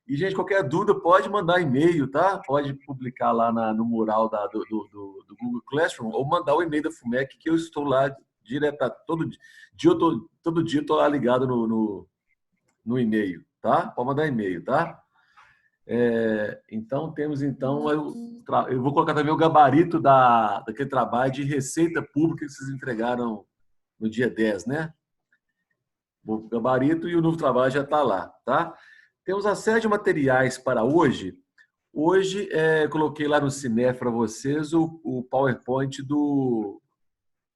E, gente, qualquer dúvida pode mandar e-mail, tá? Pode publicar lá no mural do Google Classroom ou mandar o e-mail da FUMEC, que eu estou lá direto, todo dia estou lá ligado no e-mail, tá? Pode mandar e-mail, tá? Então, temos então, eu vou colocar também o gabarito daquele trabalho de receita pública que vocês entregaram no dia 10, né? O gabarito e o novo trabalho já está lá, tá? Temos a série de materiais para hoje. Hoje, coloquei lá no Cinef para vocês o PowerPoint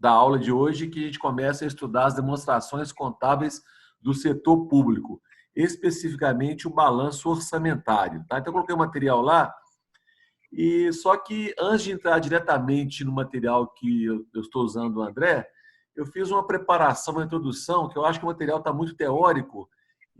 da aula de hoje, que a gente começa a estudar as demonstrações contábeis do setor público, especificamente o balanço orçamentário. Tá? Então, eu coloquei o material lá, e só que antes de entrar diretamente no material que eu estou usando do André, eu fiz uma preparação, uma introdução, que eu acho que o material está muito teórico,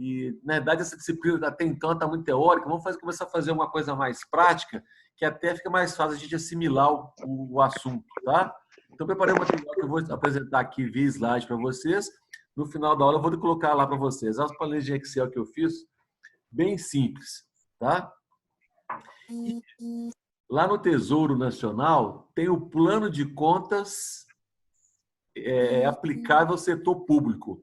e, na verdade, essa disciplina até então está muito teórica. Vamos começar a fazer uma coisa mais prática, que até fica mais fácil a gente assimilar o assunto, tá? Então, preparei um material que eu vou apresentar aqui via slide para vocês. No final da aula, eu vou colocar lá para vocês. As planilhas de Excel que eu fiz, bem simples, tá? E lá no Tesouro Nacional, tem o plano de contas aplicável ao setor público.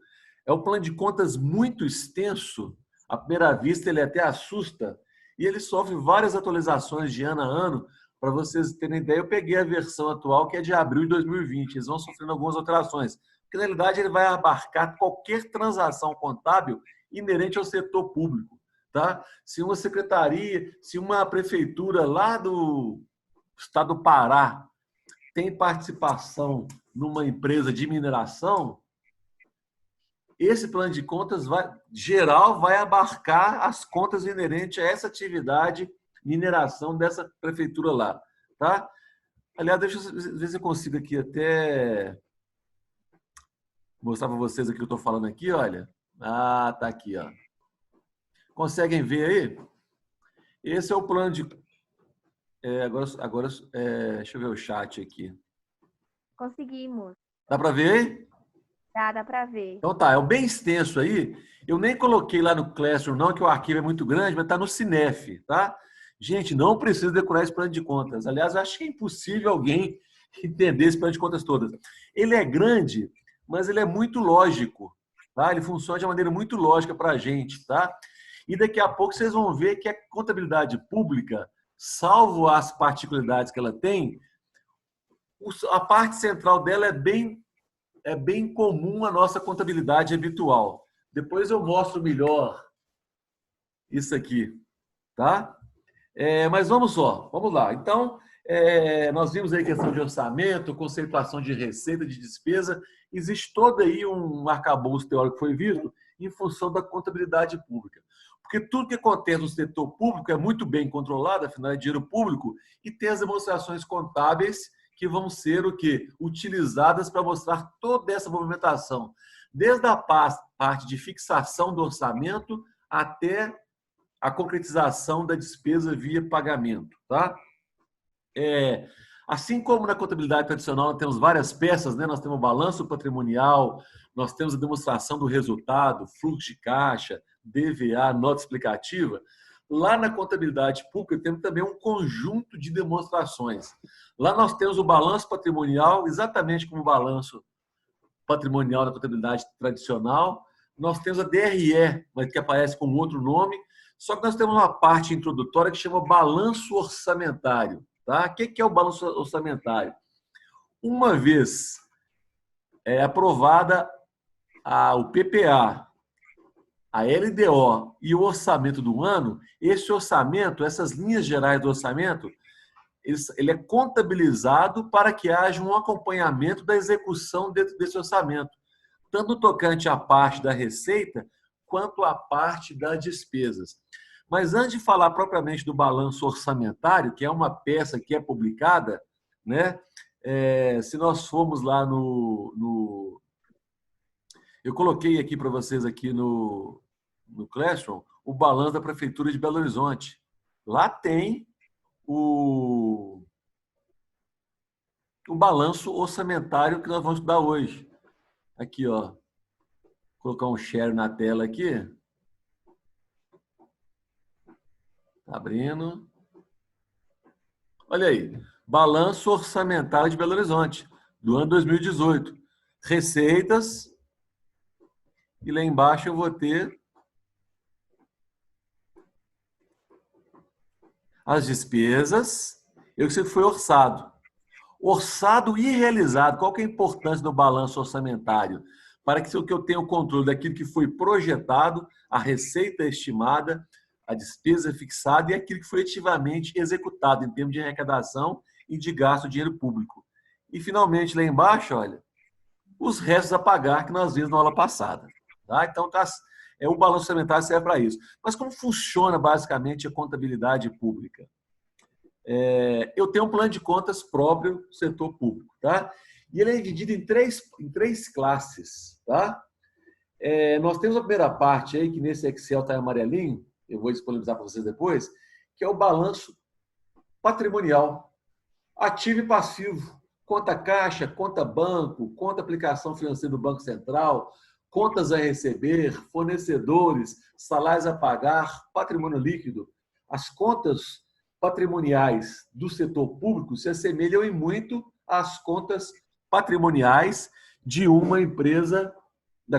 É um plano de contas muito extenso, à primeira vista ele até assusta, e ele sofre várias atualizações de ano a ano. Para vocês terem ideia, eu peguei a versão atual, que é de abril de 2020. Eles vão sofrendo algumas alterações, porque na realidade ele vai abarcar qualquer transação contábil inerente ao setor público. Tá? Se uma secretaria, se uma prefeitura lá do estado do Pará tem participação numa empresa de mineração, esse plano de contas geral vai abarcar as contas inerentes a essa atividade mineração dessa prefeitura lá, tá? Aliás, deixa eu ver se eu consigo aqui até mostrar para vocês aqui o que eu estou falando aqui, olha. Ah, tá aqui, ó. Conseguem ver aí? Esse é o plano de... agora deixa eu ver o chat aqui. Conseguimos. Dá para ver aí? Dá para ver. Então tá, é um bem extenso aí. Eu nem coloquei lá no Classroom, não, que o arquivo é muito grande, mas está no Cinef, tá? Gente, não precisa decorar esse plano de contas. Aliás, eu acho que é impossível alguém entender esse plano de contas todas. Ele é grande, mas ele é muito lógico, tá? Ele funciona de maneira muito lógica para a gente, tá? E daqui a pouco vocês vão ver que a contabilidade pública, salvo as particularidades que ela tem, a parte central dela é bem comum à nossa contabilidade habitual. Depois eu mostro melhor isso aqui, tá? Mas vamos lá. Então, nós vimos aí questão de orçamento, conceituação de receita, de despesa. Existe todo aí um arcabouço teórico que foi visto em função da contabilidade pública. Porque tudo que acontece no setor público é muito bem controlado, afinal é dinheiro público, e tem as demonstrações contábeis que vão ser o quê? Utilizadas para mostrar toda essa movimentação, desde a parte de fixação do orçamento até a concretização da despesa via pagamento, tá? Assim como na contabilidade tradicional nós temos várias peças, né? Nós temos o balanço patrimonial, nós temos a demonstração do resultado, fluxo de caixa, DVA, nota explicativa. Lá na contabilidade pública temos também um conjunto de demonstrações. Lá nós temos o balanço patrimonial, exatamente como o balanço patrimonial da contabilidade tradicional. Nós temos a DRE, mas que aparece com outro nome. Só que nós temos uma parte introdutória que chama balanço orçamentário. Tá? O que é o balanço orçamentário? Uma vez aprovada o PPA, a LDO e o orçamento do ano, esse orçamento, essas linhas gerais do orçamento, ele é contabilizado para que haja um acompanhamento da execução dentro desse orçamento, tanto no tocante à parte da receita, quanto à parte das despesas. Mas antes de falar propriamente do balanço orçamentário, que é uma peça que é publicada, né? Se nós formos lá eu coloquei aqui para vocês aqui no Classroom o balanço da Prefeitura de Belo Horizonte. Lá tem o balanço orçamentário que nós vamos estudar hoje. Aqui, ó. Vou colocar um share na tela aqui. Tá abrindo. Olha aí. Balanço orçamentário de Belo Horizonte, do ano 2018. Receitas. E lá embaixo eu vou ter as despesas. Eu sei que foi orçado. Orçado e realizado. Qual que é a importância do balanço orçamentário? Para que eu tenha o controle daquilo que foi projetado, a receita estimada, a despesa fixada e aquilo que foi efetivamente executado em termos de arrecadação e de gasto de dinheiro público. E, finalmente, lá embaixo, olha, os restos a pagar que nós vimos na aula passada. Tá? Então, o balanço orçamentário serve para isso. Mas como funciona, basicamente, a contabilidade pública? Eu tenho um plano de contas próprio do setor público, tá? E ele é dividido em três classes, tá? Nós temos a primeira parte aí, que nesse Excel está em amarelinho, eu vou disponibilizar para vocês depois, que é o balanço patrimonial, ativo e passivo, conta caixa, conta banco, conta aplicação financeira do Banco Central, contas a receber, fornecedores, salários a pagar, patrimônio líquido. As contas patrimoniais do setor público se assemelham em muito às contas patrimoniais de uma empresa de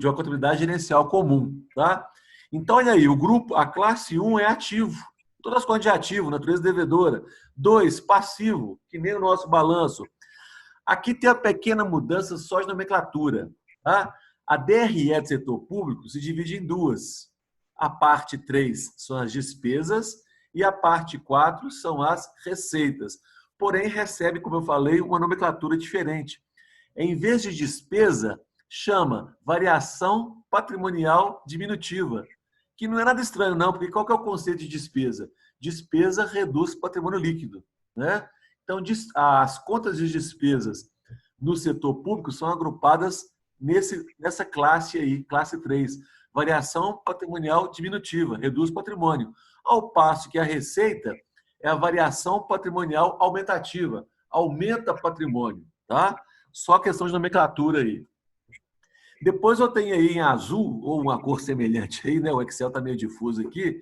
uma contabilidade gerencial comum, tá? Então, olha aí, a classe 1 é ativo. Todas as contas de ativo, natureza devedora. 2, passivo, que nem o nosso balanço. Aqui tem a pequena mudança só de nomenclatura, tá? A DRE do setor público se divide em duas. A parte 3 são as despesas e a parte 4 são as receitas. Porém, recebe, como eu falei, uma nomenclatura diferente. Em vez de despesa, chama variação patrimonial diminutiva, que não é nada estranho, não, porque qual que é o conceito de despesa? Despesa reduz patrimônio líquido, né? Então, as contas de despesas no setor público são agrupadas nessa classe aí, classe 3, variação patrimonial diminutiva, reduz patrimônio. Ao passo que a receita é a variação patrimonial aumentativa, aumenta patrimônio, tá? Só questão de nomenclatura aí. Depois eu tenho aí em azul, ou uma cor semelhante aí, né? O Excel está meio difuso aqui.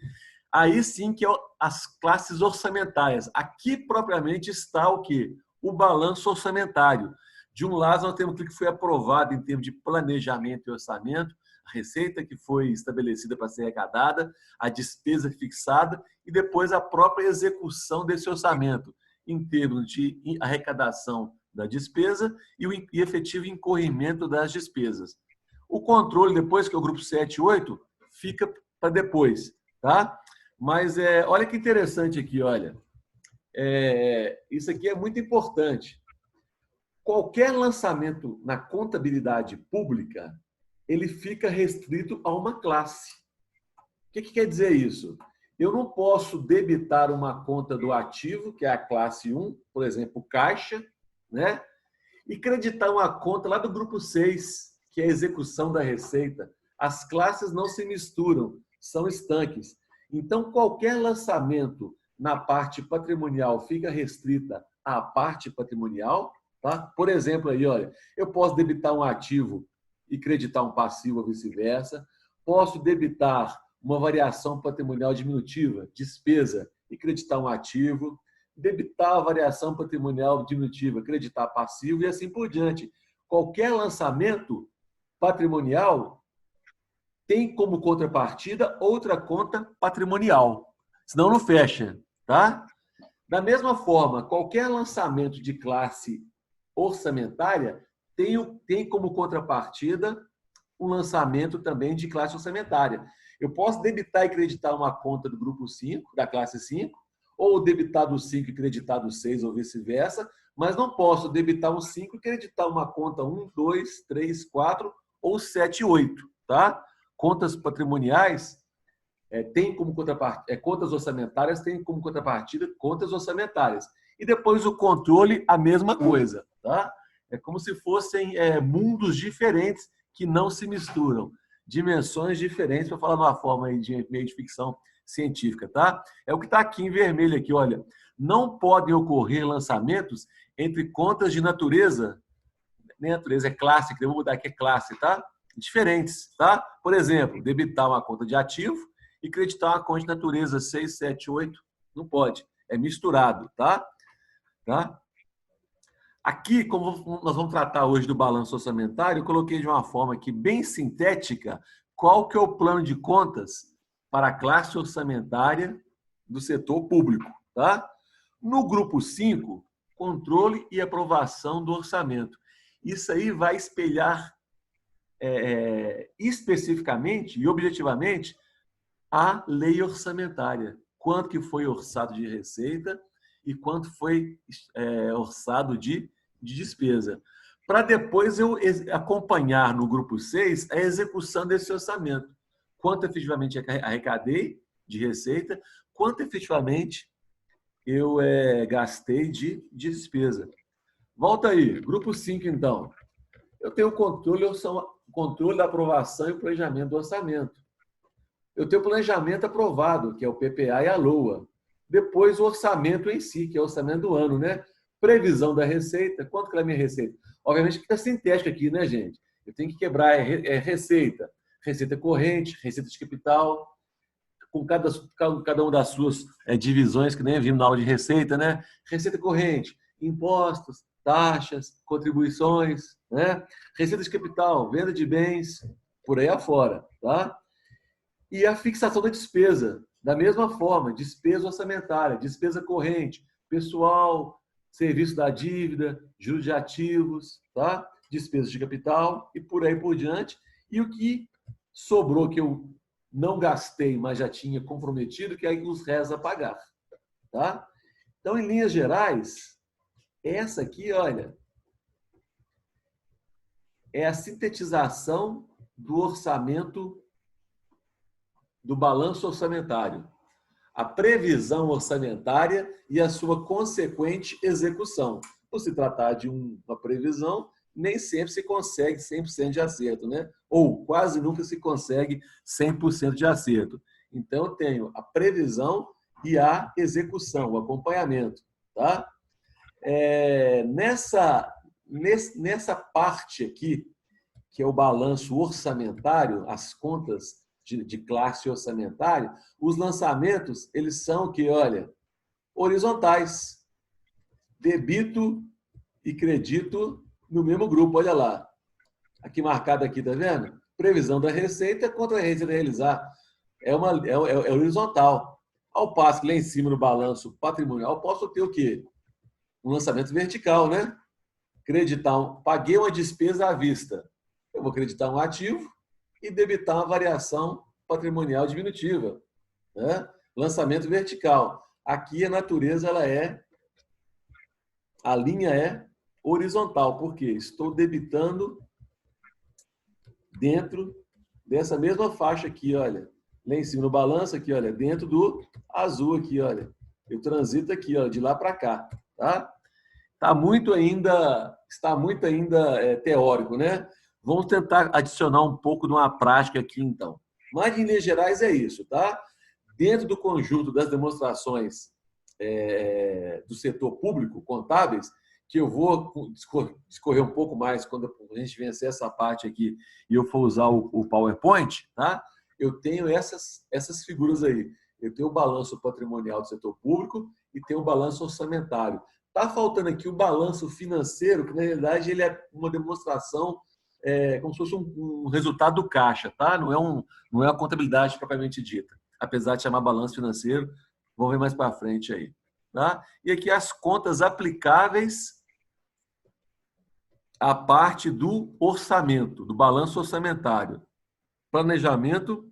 Aí sim que é as classes orçamentárias. Aqui propriamente está o quê? O balanço orçamentário. De um lado, nós temos aquilo que foi aprovado em termos de planejamento e orçamento, a receita que foi estabelecida para ser arrecadada, a despesa fixada e depois a própria execução desse orçamento, em termos de arrecadação da despesa e o efetivo incorrimento das despesas. O controle, depois, que é o grupo 7 e 8, fica para depois, tá? Mas olha que interessante aqui, olha. Isso aqui é muito importante. Qualquer lançamento na contabilidade pública, ele fica restrito a uma classe. O que quer dizer isso? Eu não posso debitar uma conta do ativo, que é a classe 1, por exemplo, caixa, né? E creditar uma conta lá do grupo 6, que é a execução da receita. As classes não se misturam, são estanques. Então, qualquer lançamento na parte patrimonial fica restrita à parte patrimonial, tá? Por exemplo, aí, olha, eu posso debitar um ativo e creditar um passivo ou vice-versa. Posso debitar uma variação patrimonial diminutiva, despesa, e creditar um ativo. Debitar a variação patrimonial diminutiva, creditar passivo e assim por diante. Qualquer lançamento patrimonial tem como contrapartida outra conta patrimonial. Senão não fecha, tá? Da mesma forma, qualquer lançamento de classe orçamentária tem como contrapartida um lançamento também de classe orçamentária. Eu posso debitar e creditar uma conta do grupo 5, da classe 5, ou debitar do 5 e creditar do 6, ou vice-versa, mas não posso debitar um 5 e creditar uma conta 1, 2, 3, 4 ou 7 e 8, tá? Contas patrimoniais têm como contrapartida, contas orçamentárias têm como contrapartida contas orçamentárias. E depois o controle, a mesma coisa, tá? É como se fossem mundos diferentes que não se misturam, dimensões diferentes, para falar de uma forma aí de meio de ficção científica, tá? É o que está aqui em vermelho aqui, olha. Não podem ocorrer lançamentos entre contas de natureza, nem natureza é classe, que eu vou mudar aqui é classe, tá? Diferentes, tá? Por exemplo, debitar uma conta de ativo e creditar uma conta de natureza 6, 7, 8. Não pode. É misturado, tá? Aqui, como nós vamos tratar hoje do balanço orçamentário, eu coloquei de uma forma aqui bem sintética qual que é o plano de contas para a classe orçamentária do setor público, tá? No grupo 5, controle e aprovação do orçamento. Isso aí vai espelhar especificamente e objetivamente a lei orçamentária. Quanto que foi orçado de receita e quanto foi orçado de despesa. Para depois eu acompanhar no grupo 6 a execução desse orçamento. Quanto efetivamente arrecadei de receita, quanto efetivamente eu gastei de despesa. Volta aí, grupo 5 então. Eu tenho controle da aprovação e planejamento do orçamento. Eu tenho o planejamento aprovado, que é o PPA e a LOA. Depois o orçamento em si, que é o orçamento do ano, né? Previsão da receita. Quanto que é a minha receita? Obviamente que está sintético aqui, né, gente? Eu tenho que quebrar receita. Receita corrente, receita de capital, com cada uma das suas divisões, que nem vimos na aula de receita, né? Receita corrente, impostos, taxas, contribuições, né? Receita de capital, venda de bens, por aí afora, tá? E a fixação da despesa, da mesma forma, despesa orçamentária, despesa corrente, pessoal, serviço da dívida, juros de ativos, tá? Despesas de capital e por aí por diante. E o que sobrou que eu não gastei, mas já tinha comprometido, que é os restos a pagar, tá? Então, em linhas gerais, essa aqui, olha, é a sintetização do orçamento, do balanço orçamentário, a previsão orçamentária e a sua consequente execução. Por se tratar de uma previsão, nem sempre se consegue 100% de acerto, né? Ou quase nunca se consegue 100% de acerto. Então, eu tenho a previsão e a execução, o acompanhamento, tá? Nessa parte aqui, que é o balanço orçamentário, as contas de classe orçamentária, os lançamentos, eles são que, olha, horizontais. Debito e credito no mesmo grupo, olha lá. Aqui marcado aqui, tá vendo? Previsão da receita contra a receita a realizar. É horizontal. Ao passo que lá em cima no balanço patrimonial, posso ter o quê? Um lançamento vertical, né? Paguei uma despesa à vista. Eu vou creditar um ativo e debitar uma variação patrimonial diminutiva, né? Lançamento vertical. Aqui a natureza, a linha é horizontal, porque estou debitando dentro dessa mesma faixa aqui, olha. Lá em cima no balanço aqui, olha, dentro do azul aqui, olha. Eu transito aqui, ó, de lá para cá, tá? Está muito ainda teórico, né? Vamos tentar adicionar um pouco de uma prática aqui, então. Mas, em linhas gerais, é isso, tá? Dentro do conjunto das demonstrações do setor público, contábeis, que eu vou discorrer um pouco mais quando a gente vencer essa parte aqui e eu for usar o PowerPoint, tá? Eu tenho essas figuras aí. Eu tenho o balanço patrimonial do setor público e tenho o balanço orçamentário. Está faltando aqui o balanço financeiro, que na realidade ele é uma demonstração como se fosse um resultado do caixa, tá? Não é a contabilidade propriamente dita, apesar de chamar balanço financeiro. Vamos ver mais para frente aí, tá? E aqui as contas aplicáveis à parte do orçamento, do balanço orçamentário, planejamento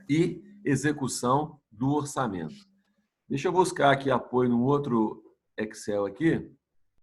e execução do orçamento. Deixa eu buscar aqui apoio num outro Excel aqui.